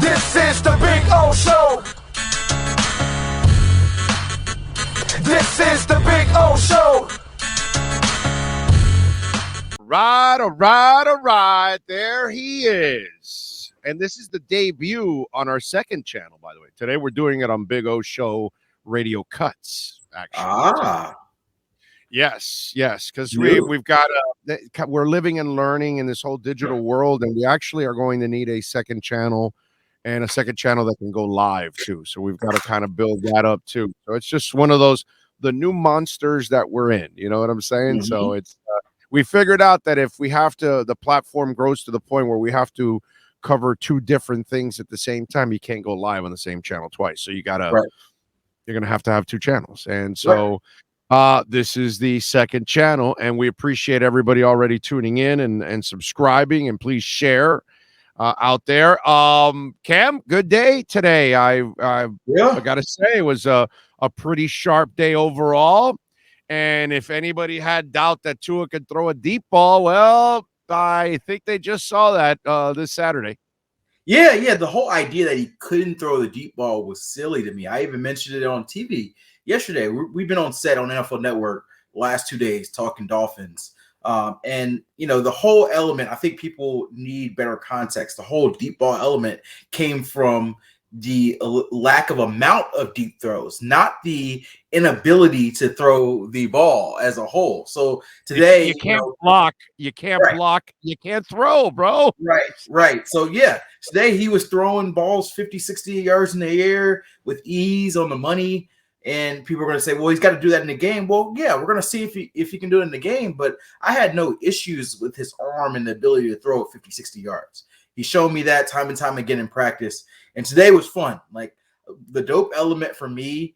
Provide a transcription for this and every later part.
This is the Big O Show. This is the Big O Show. All right. There he is. And this is the debut on our second channel, by the way. Today we're doing it on Big O Show Radio Cuts, actually. Yes, because we've got we're living and learning in this whole digital world, and we actually are going to need a second channel and a second channel that can go live too. So we've got to kind of build that up too. So it's just one of those the new monsters that we're in. You know what I'm saying? Mm-hmm. So it's we figured out that if we have to, the platform grows to the point where we have to cover two different things at the same time. You can't go live on the same channel twice. So you gotta you're gonna have to have two channels, and so. This is the second channel, and we appreciate everybody already tuning in and subscribing, and please share out there. Cam, good day today. I gotta say it was a pretty sharp day overall. And if anybody had doubt that Tua could throw a deep ball, well, I think they just saw that this Saturday. Yeah. The whole idea that he couldn't throw the deep ball was silly to me. I even mentioned it on TV yesterday. We've been on set on NFL Network the last 2 days talking Dolphins. And, you know, the whole element, I think people need better context. The whole deep ball element came from the lack of amount of deep throws, not the inability to throw the ball as a whole. So today, you can't block, you can't block, you can't throw, bro. Right. So, yeah, today he was throwing balls 50, 60 yards in the air with ease on the money. And people are going to say, well, he's got to do that in the game. Well, yeah, we're going to see if he can do it in the game. But I had no issues with his arm and the ability to throw it 50, 60 yards. He showed me that time and time again in practice. And today was fun. Like, the dope element for me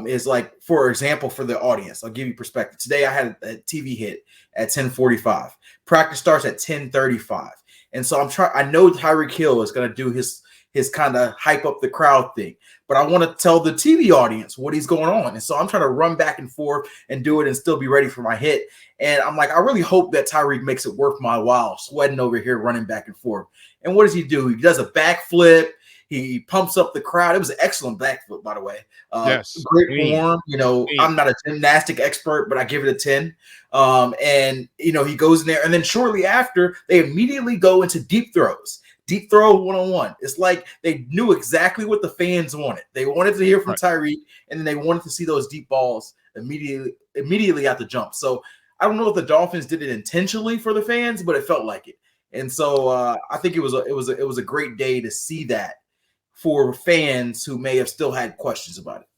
is, like, for example, for the audience, I'll give you perspective. Today I had a TV hit at 10:45. Practice starts at 10:35. And so I know Tyreek Hill is going to do his kind of hype up the crowd thing, but I want to tell the TV audience what he's going on. And so I'm trying to run back and forth and do it and still be ready for my hit. And I'm like, I really hope that Tyreek makes it worth my while sweating over here, running back and forth. And what does he do? He does a backflip. He pumps up the crowd. It was an excellent backflip, by the way. Yes. Great form. You know, I'm not a gymnastic expert, but I give it a 10. And, you know, he goes in there. And then shortly after, they immediately go into deep throws. Deep throw one-on-one. It's like they knew exactly what the fans wanted. They wanted to hear from Tyreek, and then they wanted to see those deep balls immediately at the jump. So I don't know if the Dolphins did it intentionally for the fans, but it felt like it. And so I think it was a great day to see that for fans who may have still had questions about it.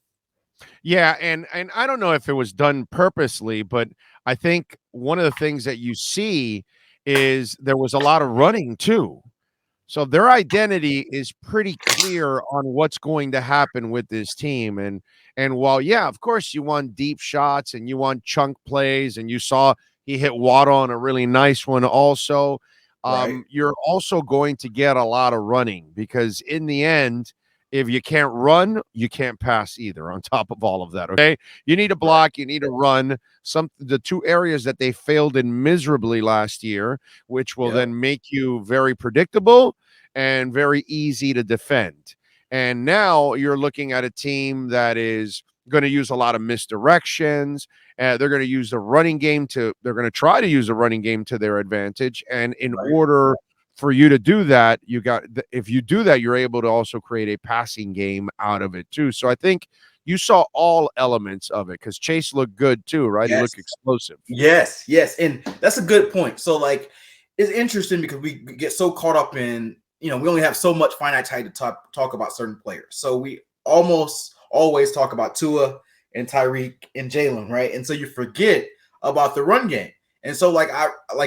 Yeah, and I don't know if it was done purposely, but I think one of the things that you see is there was a lot of running too. So their identity is pretty clear on what's going to happen with this team. And while, yeah, of course, you want deep shots and you want chunk plays, and you saw he hit Waddle on a really nice one also, you're also going to get a lot of running, because in the end, if you can't run, you can't pass either, on top of all of that, okay? You need to block, you need to run. The two areas that they failed in miserably last year, which will then make you very predictable and very easy to defend. And now you're looking at a team that is going to use a lot of misdirections. They're going to use the running game they're going to try to use the running game to their advantage. And in order for you to do that, if you do that, you're able to also create a passing game out of it too. So I think you saw all elements of it, because Chase looked good too, right? He looked explosive. Yes. And that's a good point. So, like, it's interesting because we get so caught up in, you know, we only have so much finite time to talk about certain players. So we almost always talk about Tua and Tyreek and Jalen, right? And so you forget about the run game. And so, like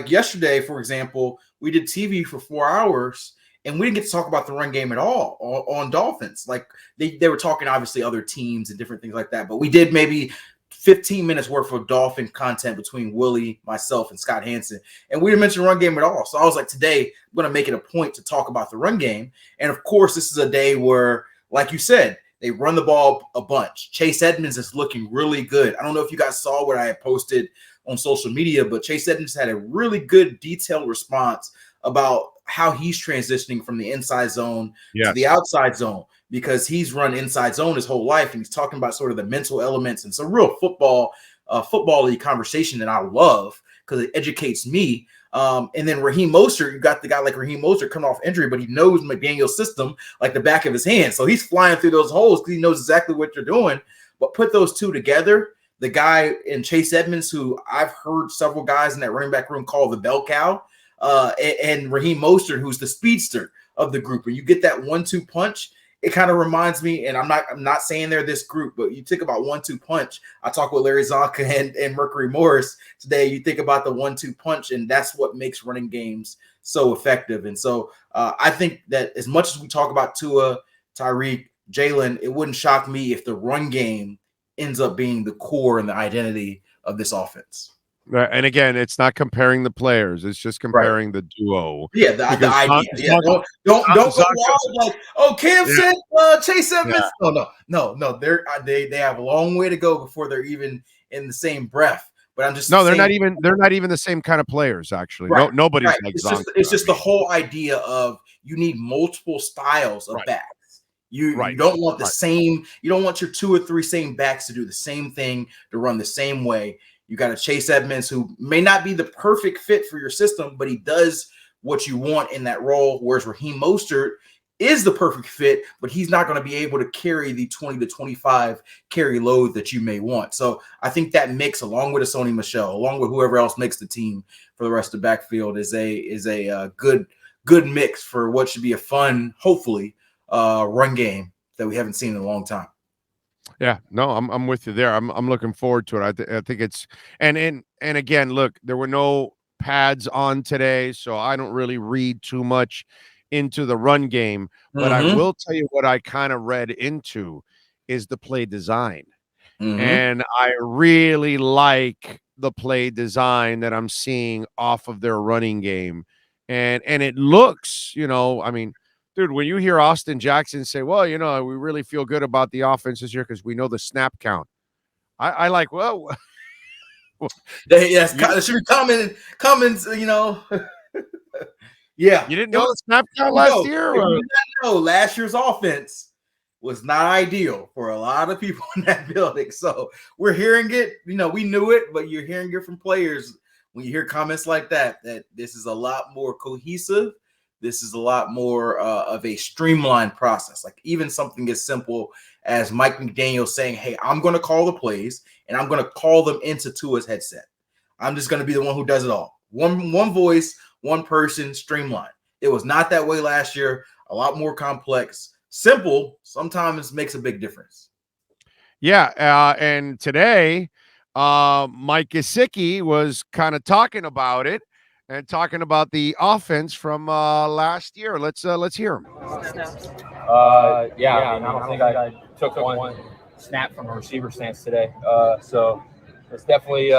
yesterday, for example, we did TV for 4 hours, and we didn't get to talk about the run game at all on Dolphins. Like, they were talking, obviously, other teams and different things like that. But we did maybe 15 minutes worth of Dolphin content between Willie, myself, and Scott Hansen. And we didn't mention run game at all. So I was like, today, I'm going to make it a point to talk about the run game. And, of course, this is a day where, like you said, they run the ball a bunch. Chase Edmonds is looking really good. I don't know if you guys saw what I had posted on social media, but Chase Edmonds had a really good detailed response about how he's transitioning from the inside zone to Yes. the outside zone, because he's run inside zone his whole life, and he's talking about sort of the mental elements and some real football-y conversation that I love because it educates me. And then Raheem Mostert, you got the guy like Raheem Mostert coming off injury, but he knows McDaniel's system like the back of his hand. So he's flying through those holes because he knows exactly what you're doing. But put those two together, the guy in Chase Edmonds, who I've heard several guys in that running back room call the bell cow, and Raheem Mostert, who's the speedster of the group. And you get that 1-2 punch. It kind of reminds me, and I'm not saying they're this group, but you think about 1-2 punch. I talked with Larry Zonka and Mercury Morris today. You think about the 1-2 punch, and that's what makes running games so effective. And so I think that as much as we talk about Tua, Tyreek, Jalen, it wouldn't shock me if the run game ends up being the core and the identity of this offense. And again, it's not comparing the players; it's just comparing the duo. Yeah, the idea. Don't go wild like, oh, Cam said Chase Edmonds. No. They have a long way to go before they're even in the same breath. But I'm just they're not even the same kind of players. Actually, right, nobody's right. like It's just the whole idea of you need multiple styles of backs. You don't want the same. You don't want your 2 or 3 same backs to do the same thing, to run the same way. You got a Chase Edmonds who may not be the perfect fit for your system, but he does what you want in that role. Whereas Raheem Mostert is the perfect fit, but he's not going to be able to carry the 20 to 25 carry load that you may want. So I think that mix, along with a Sony Michel, along with whoever else makes the team for the rest of the backfield, is a good mix for what should be a fun, hopefully, run game that we haven't seen in a long time. Yeah, no, I'm with you there. I'm looking forward to it. I think it's and again, look, there were no pads on today, so I don't really read too much into the run game. But I will tell you what I kind of read into is the play design, and I really like the play design that I'm seeing off of their running game, and it looks, I mean. Dude, when you hear Austin Jackson say, well, we really feel good about the offense this year because we know the snap count. I like, well. Yes, there should be comments, Yeah. You didn't know the snap count last year? You did not know last year's offense was not ideal for a lot of people in that building. So we're hearing it. We knew it, but you're hearing it from players when you hear comments like that this is a lot more cohesive. This is a lot more of a streamlined process. Like even something as simple as Mike McDaniel saying, hey, I'm going to call the plays and I'm going to call them into Tua's headset. I'm just going to be the one who does it all. One voice, one person, streamlined. It was not that way last year. A lot more complex. Simple sometimes makes a big difference. Yeah. And today, Mike Gesicki was kind of talking about it. And talking about the offense from last year. Let's hear him. I don't think I took one snap from a receiver stance today. So it's definitely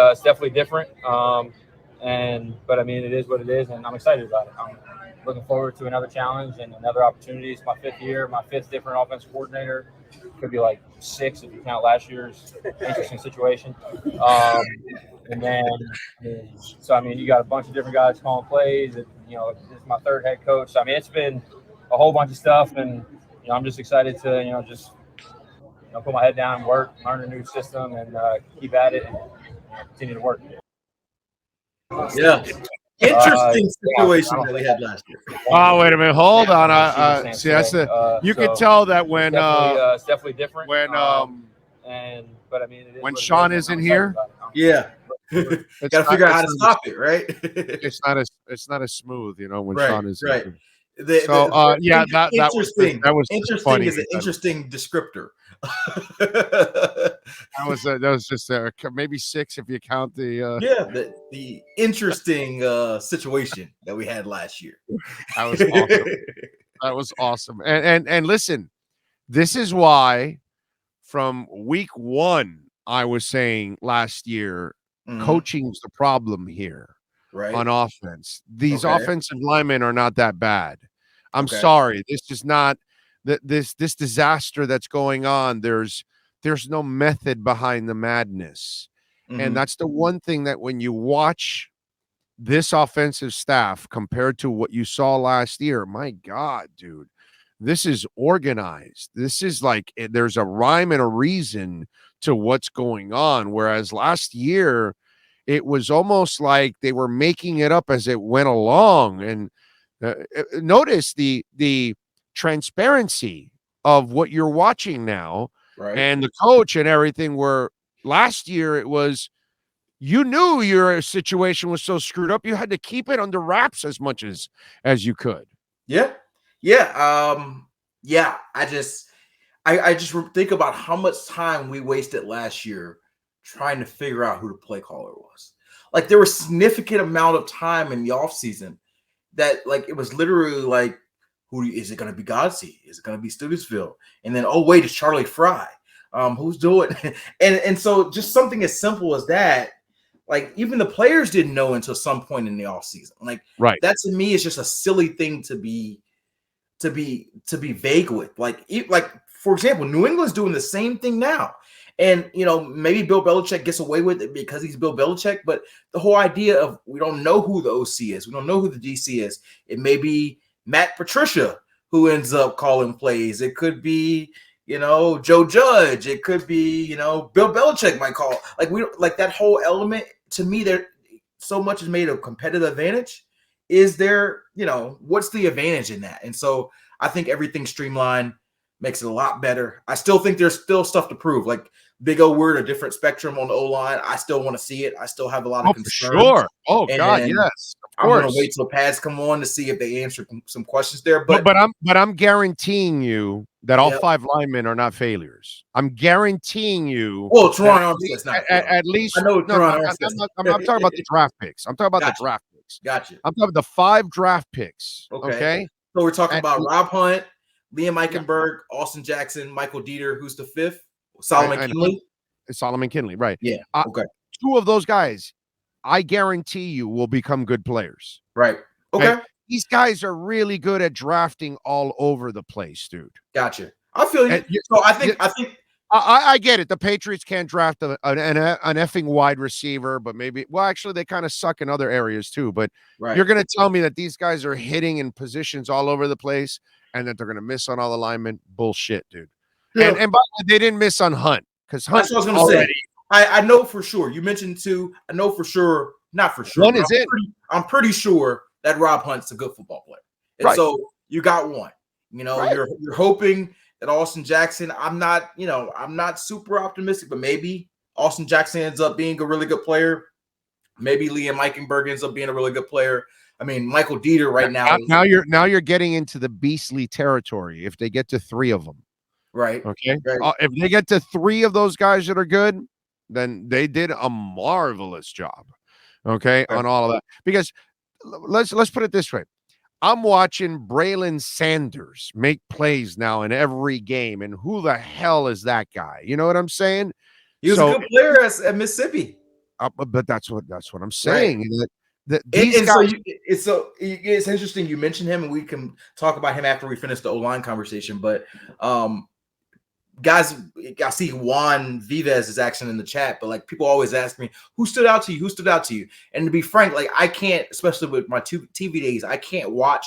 different. But I mean, it is what it is, and I'm excited about it. I'm looking forward to another challenge and another opportunity. It's my 5th year, my 5th different offensive coordinator. Could be like 6 if you count last year's interesting situation. And then, so you got a bunch of different guys calling plays. And, this is my 3rd head coach. So, it's been a whole bunch of stuff, and I'm just excited to just put my head down and work, learn a new system, and keep at it and continue to work. Yeah. Interesting situation that we had last year. Oh, wait a minute. Hold on. See, that's you can tell that when it's definitely different. When but I mean, when Sean isn't here, yeah, got to figure out how to stop it, right? It's not as smooth, when right, Sean is right. That was interesting. Funny. Is an interesting descriptor. that was just maybe 6 if you count the the interesting situation that we had last year. That was awesome. That was awesome. And listen, this is why from week 1 I was saying last year, coaching's the problem here, right? On offense. These offensive linemen are not that bad. I'm sorry. This is not this disaster that's going on. There's no method behind the madness. And that's the one thing that when you watch this offensive staff compared to what you saw last year, my God, dude, this is organized. This is like there's a rhyme and a reason to what's going on. Whereas last year, it was almost like they were making it up as it went along. And notice the transparency of what you're watching now, Right. and the coach and everything. Where last year it was, you knew your situation was so screwed up, you had to keep it under wraps as much as you could. Yeah. Yeah. I just think about how much time we wasted last year trying to figure out who the play caller was. Like, there was significant amount of time in the offseason that, like, it was literally like, who is it going to be? Godsey? Is it going to be Studesville? And then, oh wait, it's Charlie Fry. Who's doing? and so just something as simple as that, like, even the players didn't know until some point in the offseason. Like, right. That to me is just a silly thing to be vague with. Like for example, New England's doing the same thing now. And, maybe Bill Belichick gets away with it because he's Bill Belichick, but the whole idea of, we don't know who the OC is. We don't know who the DC is. It may be Matt Patricia who ends up calling plays. It could be, Joe Judge. It could be, Bill Belichick might call. Like that whole element, to me, there so much is made of competitive advantage. Is there, what's the advantage in that? And so I think everything streamlined makes it a lot better. I still think there's still stuff to prove. Like, Big O, we're at a different spectrum on the O-line. I still want to see it. I still have a lot of concerns. For sure. Oh, God, yes. I'm going to wait till pads come on to see if they answer some questions there. But I'm guaranteeing you that all five linemen are not failures. I'm guaranteeing you. Well, Teron Armstead's not. At least. I know Teron I'm talking about the draft picks. I'm talking about the draft picks. Gotcha. I'm talking about the 5 draft picks. Okay. So we're talking about Rob Hunt, Liam Eichenberg, Austin Jackson, Michael Dieter, who's the 5th? Solomon Kinley. Solomon Kinley, right. Yeah. Okay. 2 of those guys, I guarantee you, will become good players. Right. Okay. And these guys are really good at drafting all over the place, dude. Gotcha. I feel you. So I think I get it. The Patriots can't draft an effing wide receiver, but maybe, well, actually, they kind of suck in other areas too. But you're going to tell me that these guys are hitting in positions all over the place and that they're going to miss on all the linemen? Bullshit, dude. Yeah. And by the way, they didn't miss on Hunt, because Hunt. That's what I was going to say. I know for sure. You mentioned 2. I know for sure. Not for sure. One is it. I'm pretty sure that Rob Hunt's a good football player. And so you got one. You're hoping that Austin Jackson, I'm not super optimistic, but maybe Austin Jackson ends up being a really good player. Maybe Liam Eichenberg ends up being a really good player. I mean, Michael Dieter right now. Now you're getting into the beastly territory if they get to 3 of them. Right. Okay. Right. If they get to 3 of those guys that are good, then they did a marvelous job. Okay. On all of that. Because let's put it this way. I'm watching Braylon Sanders make plays now in every game. And who the hell is that guy? You know what I'm saying? He was a good player at Mississippi. But that's what I'm saying. Right. It's interesting you mentioned him, and we can talk about him after we finish the O-line conversation. But guys, I see Juan Vives is actually in the chat, but like, people always ask me, who stood out to you? Who stood out to you? And to be frank, like, I can't, especially with my TV days, I can't watch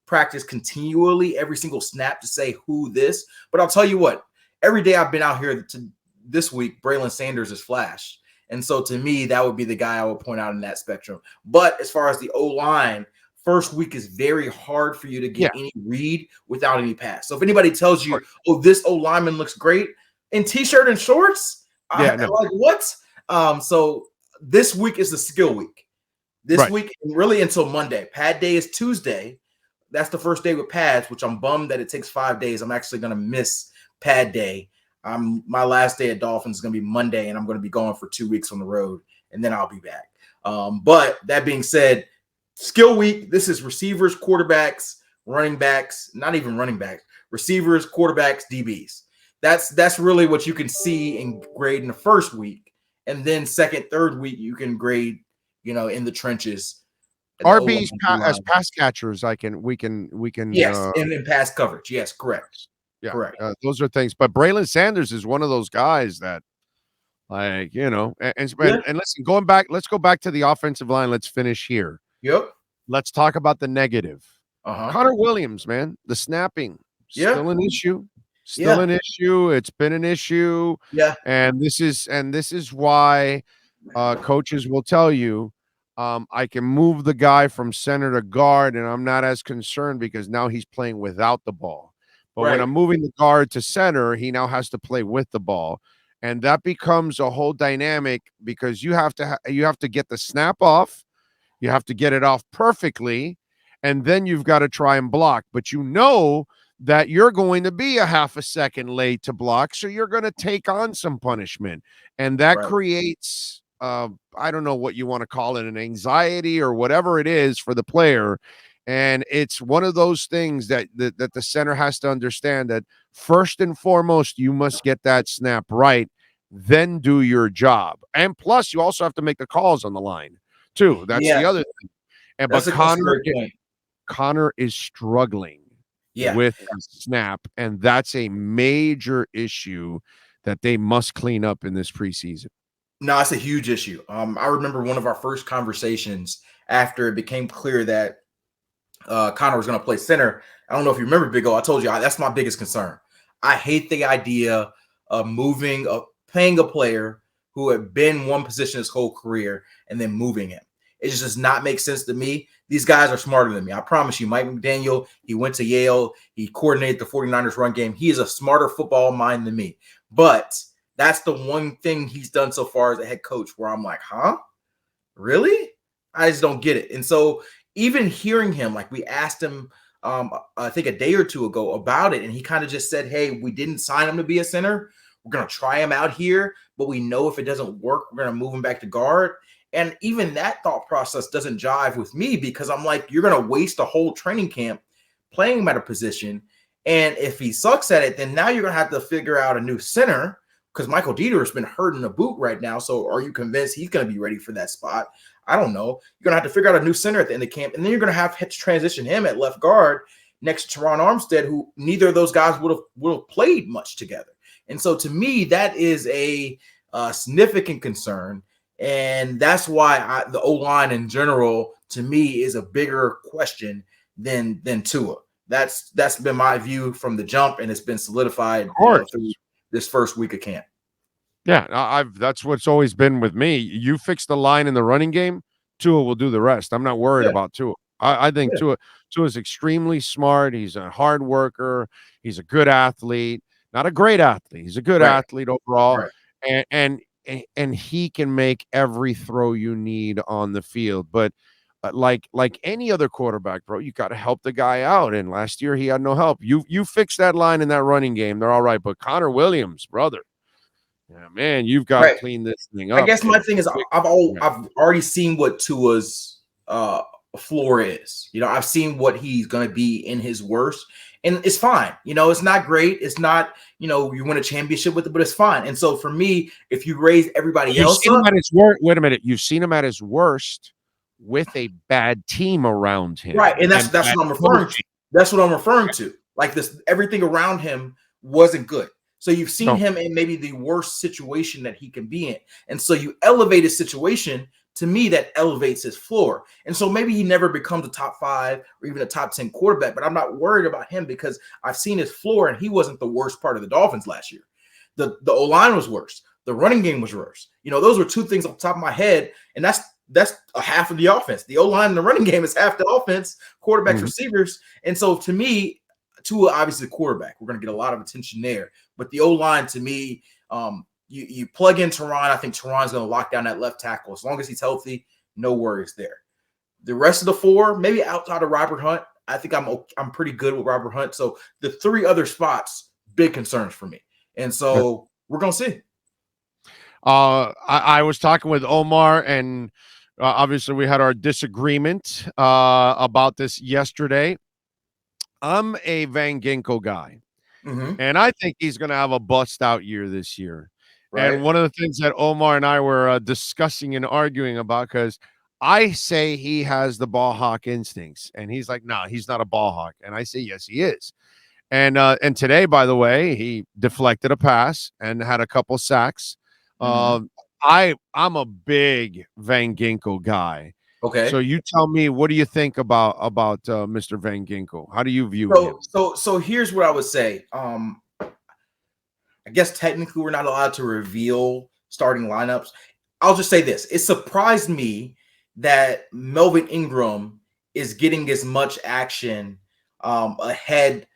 practice continually every single snap to say who this. But I'll tell you what, every day I've been out here this week, Braylon Sanders has flashed. And so to me, that would be the guy I would point out in that spectrum. But as far as the O-line, first week is very hard for you to get any read without any pass. So if anybody tells you, oh, this O-lineman looks great in T-shirt and shorts, like, what? So this week is the skill week. This week, really until Monday. Pad day is Tuesday. That's the first day with pads, which I'm bummed that it takes 5 days. I'm actually going to miss pad day. My last day at Dolphins is going to be Monday, and I'm going to be gone for 2 weeks on the road, and then I'll be back. But that being said, skill week, this is receivers, quarterbacks, running backs, not even running backs, receivers, quarterbacks, DBs. That's really what you can see and grade in the first week. And then second, third week, you can grade, in the trenches. RBs as pass catchers, we can. Yes, and in pass coverage. Yes, correct. Yeah, correct. Those are things. But Braylon Sanders is one of those guys that, Like, and Yeah. listen, going back, let's go back to the offensive line. Let's finish here. Yep. Let's talk about the negative. Uh-huh. Connor Williams, man, the snapping, Yeah. still an issue. Still Yeah. an issue. It's been an issue. Yeah. And this is why coaches will tell you, I can move the guy from center to guard, and I'm not as concerned because now he's playing without the ball. But when Right. I'm moving the guard to center, he now has to play with the ball. And that becomes a whole dynamic because you have to get the snap off. You have to get it off perfectly, and then you've got to try and block. But that you're going to be a half a second late to block, so you're going to take on some punishment. And that Right. creates, I don't know what you want to call it, an anxiety or whatever it is for the player. And it's one of those things that the center has to understand that first and foremost, you must get that snap right, then do your job. And plus, you also have to make the calls on the line, too. That's the Yeah. other thing. That's But a great point. Connor is struggling with the snap, and that's a major issue that they must clean up in this preseason. No, it's a huge issue. I remember one of our first conversations after it became clear that Connor was going to play center. I don't know if you remember, Big O. I told you that's my biggest concern. I hate the idea of paying a player who had been one position his whole career and then moving him. It just does not make sense to me. These guys are smarter than me. I promise you. Mike McDaniel, he went to Yale. He coordinated the 49ers run game. He is a smarter football mind than me. But that's the one thing he's done so far as a head coach where I'm like, huh? Really? I just don't get it. And so even hearing him, like we asked him, I think a day or two ago about it, and he kind of just said, hey, we didn't sign him to be a center. We're going to try him out here, but we know if it doesn't work, we're going to move him back to guard. And even that thought process doesn't jive with me because I'm like, you're going to waste a whole training camp playing him at a position. And if he sucks at it, then now you're going to have to figure out a new center because Michael Dieter has been hurting the boot right now. So are you convinced he's going to be ready for that spot? I don't know. You're going to have to figure out a new center at the end of camp. And then you're going to have to transition him at left guard next to Teron Armstead, who neither of those guys would have played much together. And so to me, that is a significant concern. And that's why the O-line in general, to me, is a bigger question than Tua. That's been my view from the jump, and it's been solidified through this first week of camp. Yeah, that's what's always been with me. You fix the line in the running game, Tua will do the rest. I'm not worried about Tua. I think Tua is extremely smart. He's a hard worker. He's a good athlete. Not a great athlete. He's a good athlete overall. Right. And he can make every throw you need on the field. But like any other quarterback, bro, you got to help the guy out. And last year he had no help. You fix that line in that running game, they're all right. But Connor Williams, brother, yeah, man, you've got to clean this thing up. I guess my thing is I've already seen what Tua's floor is. I've seen what he's going to be in his worst. And it's fine. It's not great. It's not, you win a championship with it, but it's fine. And so for me, if you raise everybody else up, wait a minute. You've seen him at his worst with a bad team around him. Right. And that's what I'm referring to. That's what I'm referring to. Like everything around him wasn't good. So you've seen him in maybe the worst situation that he can be in. And so you elevate his situation. To me, that elevates his floor. And so maybe he never becomes a top 5 or even a top 10 quarterback, but I'm not worried about him because I've seen his floor and he wasn't the worst part of the Dolphins last year. The O-line was worse. The running game was worse. Those were two things off the top of my head. And that's a half of the offense. The O-line and the running game is half the offense, quarterbacks, receivers. And so to me, Tua, obviously the quarterback, we're going to get a lot of attention there. But the O-line to me, you plug in Teron. I think Teron's going to lock down that left tackle. As long as he's healthy, no worries there. The rest of the 4, maybe outside of Robert Hunt, I think I'm pretty good with Robert Hunt. So the 3 other spots, big concerns for me. And so we're going to see. I was talking with Omar, and obviously we had our disagreement about this yesterday. I'm a Van Ginkel guy, and I think he's going to have a bust-out year this year. Right. And one of the things that Omar and I were discussing and arguing about, because I say he has the ball hawk instincts, and he's like, no, he's not a ball hawk. And I say, yes, he is. And today, by the way, he deflected a pass and had a couple sacks. I'm a big Van Ginkel guy. Okay. So you tell me, what do you think about Mr. Van Ginkel? How do you view him? So here's what I would say. I guess technically we're not allowed to reveal starting lineups. I'll just say this. It surprised me that Melvin Ingram is getting as much action ahead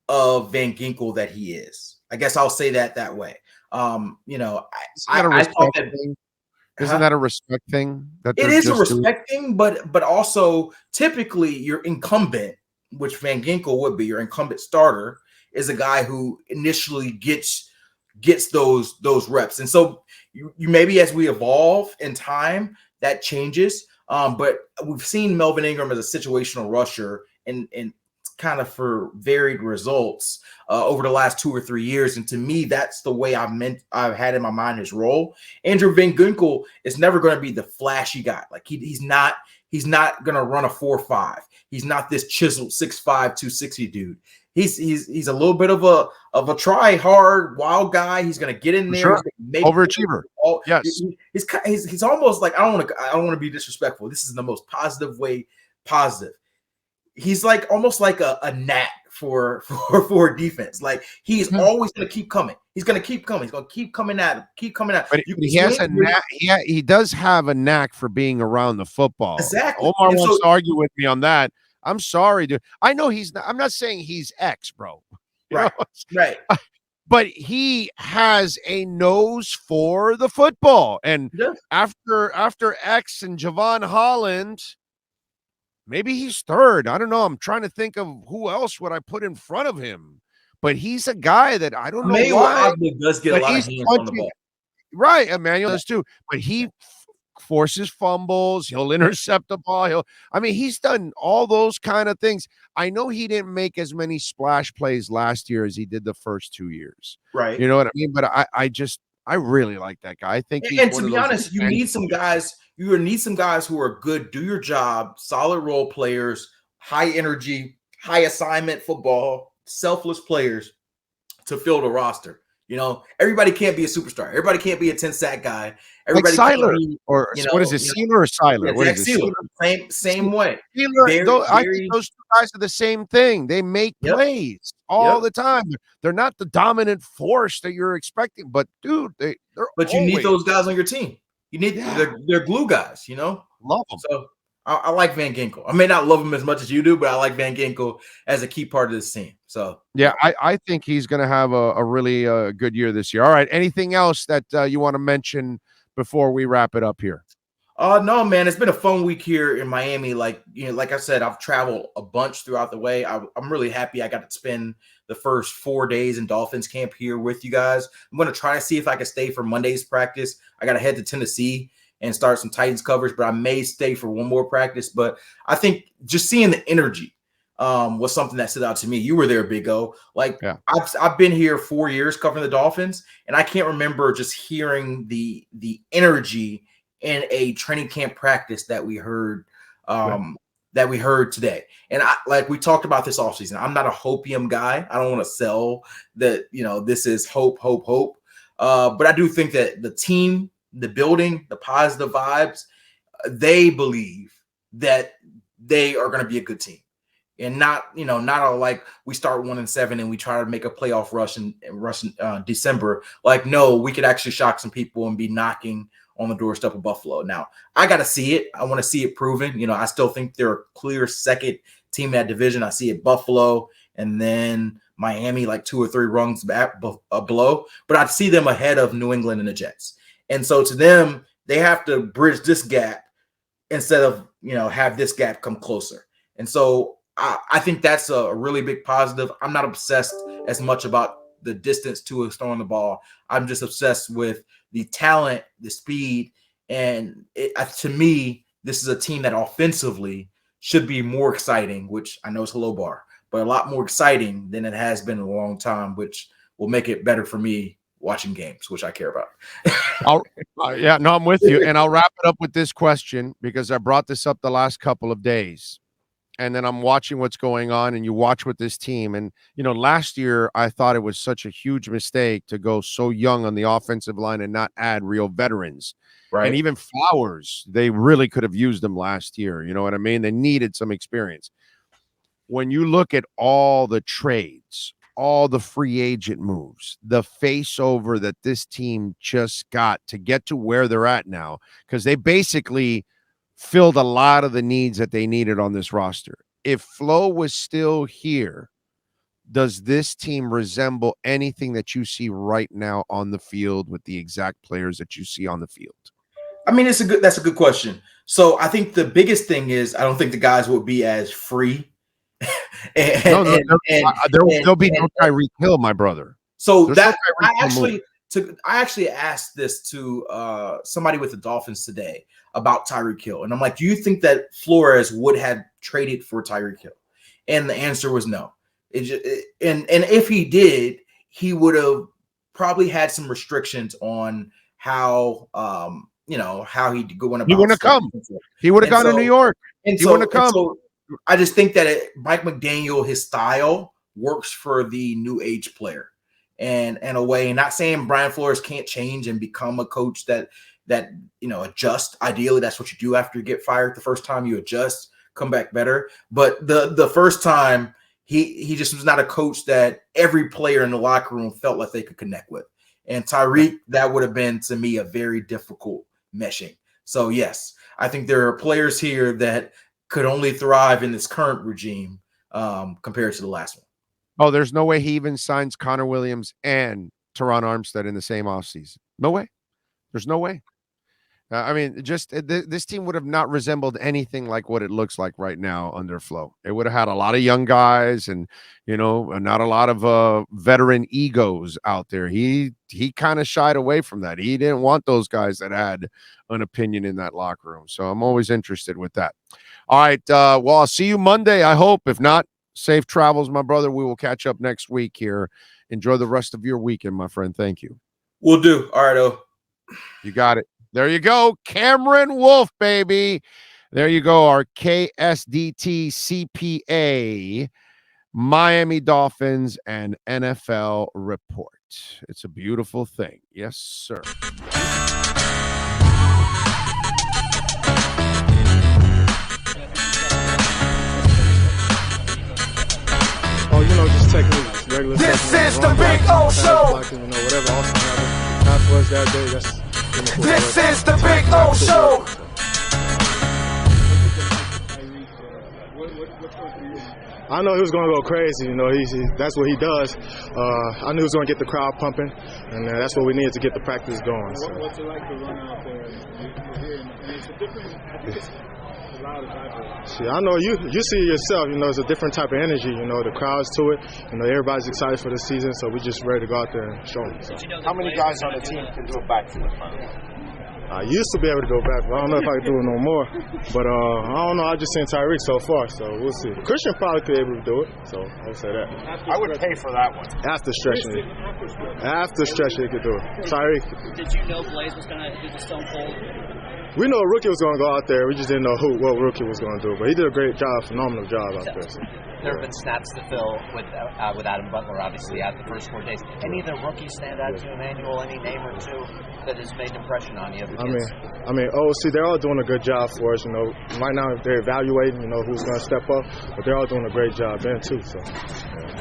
of Van Ginkel that he is. I guess I'll say that way. You know, I thought that thing? Isn't that a respect thing? That it is a respect thing, but also typically your incumbent, which Van Ginkel would be, your incumbent starter, is a guy who initially gets those reps. And so you maybe as we evolve in time, that changes. But we've seen Melvin Ingram as a situational rusher and kind of for varied results over the last 2 or 3 years. And to me, that's the way I've had in my mind his role. Andrew Van Ginkel is never going to be the flashy guy. Like he's not going to run a 4.5. He's not this chiseled 6'5", 260 dude. He's a little bit of a try hard wild guy. He's going to get in there. Sure. Overachiever. Yes. He's almost like, I don't want to be disrespectful. This is the most positive way positive. He's like almost like a gnat for defense. Like he's always going to keep coming. He's going to keep coming. He's going to keep coming at him. Keep coming at him. But he has a knack. He does have a knack for being around the football. Exactly. Omar wants to argue with me on that. I'm sorry, dude. I know he's not. I'm not saying he's X, bro. Right. Right. But he has a nose for the football. And after X and Javon Holland, maybe he's third. I don't know. I'm trying to think of who else would I put in front of him. But he's a guy that I don't know why. Does get a lot of hands on the ball. Right, Emmanuel does too. But he forces fumbles. He'll intercept the ball. He's done all those kind of things. I know he didn't make as many splash plays last year as he did the first 2 years. Right. You know what I mean? But I really like that guy. I think and to be honest, you need some guys. You need some guys who are good, do your job, solid role players, high energy, high assignment football, selfless players to fill the roster. You know, everybody can't be a superstar. Everybody can't be a 10-sack guy. Everybody like Seiler, what is it, Seiler or Seiler? Yeah, what is it? Same way. I think those two guys are the same thing. They make plays all the time. They're not the dominant force that you're expecting, but dude, they're. But you need those guys on your team. You need they're glue guys. You know, love them. So I like Van Ginkel. I may not love him as much as you do, but I like Van Ginkel as a key part of this team. So yeah, I think he's going to have a really good year this year. All right, anything else that you want to mention before we wrap it up here? No, man, it's been a fun week here in Miami. Like I said, I've traveled a bunch throughout the way. I'm really happy I got to spend the first 4 days in Dolphins camp here with you guys. I'm going to try to see if I can stay for Monday's practice. I got to head to Tennessee and start some Titans coverage, but I may stay for one more practice. But I think just seeing the energy was something that stood out to me. You were there, Big O. Like I've been here 4 years covering the Dolphins, and I can't remember just hearing the energy in a training camp practice that we heard today. And we talked about this offseason. I'm not a hopium guy. I don't want to sell that, this is hope. But I do think that the team, the building, the positive vibes, they believe that they are going to be a good team. And not like we start 1-7 and we try to make a playoff rush in December. Like, no, we could actually shock some people and be knocking on the doorstep of Buffalo. Now, I got to see it. I want to see it proven. I still think they're a clear second team in that division. I see it Buffalo and then Miami, like 2 or 3 rungs back below. But I see them ahead of New England and the Jets. And so to them, they have to bridge this gap instead of, have this gap come closer. And so I think that's a really big positive. I'm not obsessed as much about the distance to throwing the ball. I'm just obsessed with the talent, the speed, and to me, this is a team that offensively should be more exciting, which I know is a low bar, but a lot more exciting than it has been in a long time, which will make it better for me watching games, which I care about. I'm with you. And I'll wrap it up with this question because I brought this up the last couple of days. and then I'm watching what's going on, and you watch with this team. And, last year I thought it was such a huge mistake to go so young on the offensive line and not add real veterans. Right. And even Flowers, they really could have used them last year. You know what I mean? They needed some experience. When you look at all the trades, all the free agent moves, the face over that this team just got to get to where they're at now, because they basically filled a lot of the needs that they needed on this roster. If Flo was still here, does this team resemble anything that you see right now on the field with the exact players that you see on the field? I mean, that's a good question. So I think the biggest thing is I don't think the guys will be as free. There'll be no Tyreek Hill, my brother. So that I actually asked this to somebody with the Dolphins today about Tyreek Hill, and I'm like, do you think that Flores would have traded for Tyreek Hill? And the answer was no. And if he did, he would have probably had some restrictions on how how he'd go about. He wouldn't have come. He would have gone to New York. And he wouldn't have come. So I just think that Mike McDaniel, his style works for the new age player, and in a way, not saying Brian Flores can't change and become a coach that adjust. Ideally, that's what you do after you get fired. The first time you adjust, come back better. But the first time, he just was not a coach that every player in the locker room felt like they could connect with. And Tyreek, that would have been to me a very difficult meshing. So yes, I think there are players here that could only thrive in this current regime compared to the last one. Oh, there's no way he even signs Connor Williams and Teron Armstead in the same offseason. No way. There's no way. This team would have not resembled anything like what it looks like right now under Flo. It would have had a lot of young guys and, not a lot of veteran egos out there. He kind of shied away from that. He didn't want those guys that had an opinion in that locker room. So I'm always interested with that. All right. Well, I'll see you Monday, I hope. If not, safe travels, my brother. We will catch up next week here. Enjoy the rest of your weekend, my friend. Thank you. Will do. All right, O. You got it. There you go. Cameron Wolfe, baby. There you go. Our KSDT CPA, Miami Dolphins, and NFL report. It's a beautiful thing. Yes, sir. Just technique. Regular This is the Big O Show. Whatever Austin had for us that day, that's This is the Big O Show. I know he was going to go crazy. That's what he does. I knew he was going to get the crowd pumping, and that's what we needed to get the practice going. So. What's it like to run out there? It's a different. I think it's a lot of type. I know you see it yourself. It's a different type of energy. The crowd's to it. Everybody's excited for the season, so we're just ready to go out there and show them. So. How many guys on the team can do a backflip? I used to be able to go back, but I don't know if I can do it no more. But I don't know. I just seen Tyreek so far, so we'll see. Christian probably could be able to do it, so I'll say that. I would pay for that one. After stretching it. After stretching, he could do it. Tyreek. Did you know Blaze was going to do the Stone Cold? We know a rookie was going to go out there. We just didn't know what rookie was going to do. But he did a great job, phenomenal job out there. So. There have been snaps to fill with Adam Butler, obviously, out the first 4 days. Any of the rookies stand out to you, Emmanuel? Any name or two that has made an impression on you? They're all doing a good job for us. Right now they're evaluating, who's going to step up. But they're all doing a great job then, too. So.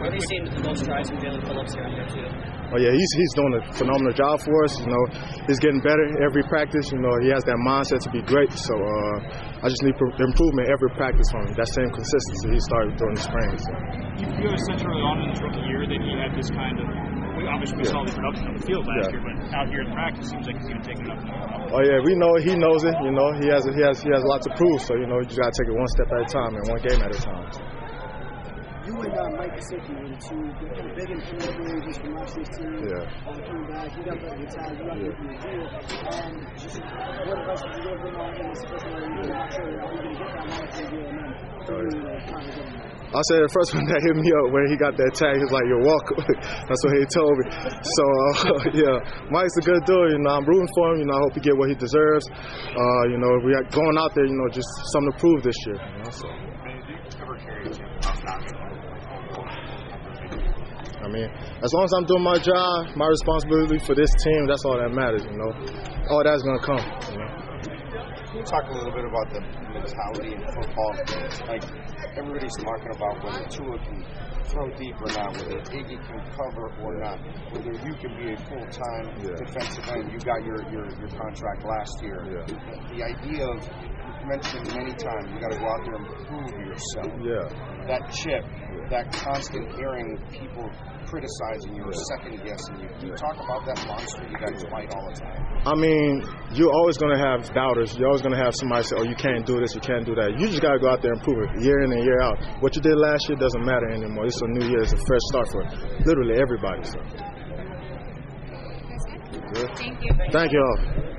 Are they seeing the most tries from Jalen Phillips here on here, too? Oh, yeah, he's doing a phenomenal job for us. He's getting better every practice. He has that mindset to be great. So I just need improvement every practice from him. That same consistency he started during the spring. So. You feel such early on in his rookie year that he had this kind of. We saw the production on the field last year, but out here in practice, it seems like he's going to take it up. Oh yeah, we know he knows it. He has a lot to prove. So you just got to take it one step at a time and one game at a time. You and Mike Gesicki were the two big improvers from last year's team. Coming back, you got the retire, you got the deal. Just what advice would you give him in this first one? You're not sure how you're going to get that monetary deal, and then I said the first one that hit me up when he got that tag, he was like, "You're welcome." That's what he told me. So Mike's a good dude. I'm rooting for him. I hope he get what he deserves. We are going out there. Just something to prove this year. So. Have you ever I mean, as long as I'm doing my job, my responsibility for this team, that's all that matters, you know. All that's going to come, you know. Can you talk a little bit about the mentality in football? Like, everybody's talking about whether Tua can throw deep or not, whether Iggy can cover or not, whether you can be a full-time defensive end. You got your contract last year. The idea of, you mentioned many times, you got to go out there and prove yourself. That chip, that constant hearing people criticizing you or second-guessing you. Can you talk about that monster you guys fight all the time? I mean, you're always going to have doubters. You're always going to have somebody say, oh, you can't do this, you can't do that. You just got to go out there and prove it year in and year out. What you did last year doesn't matter anymore. It's a new year. It's a fresh start for literally everybody. So. Thank you. Thank you all.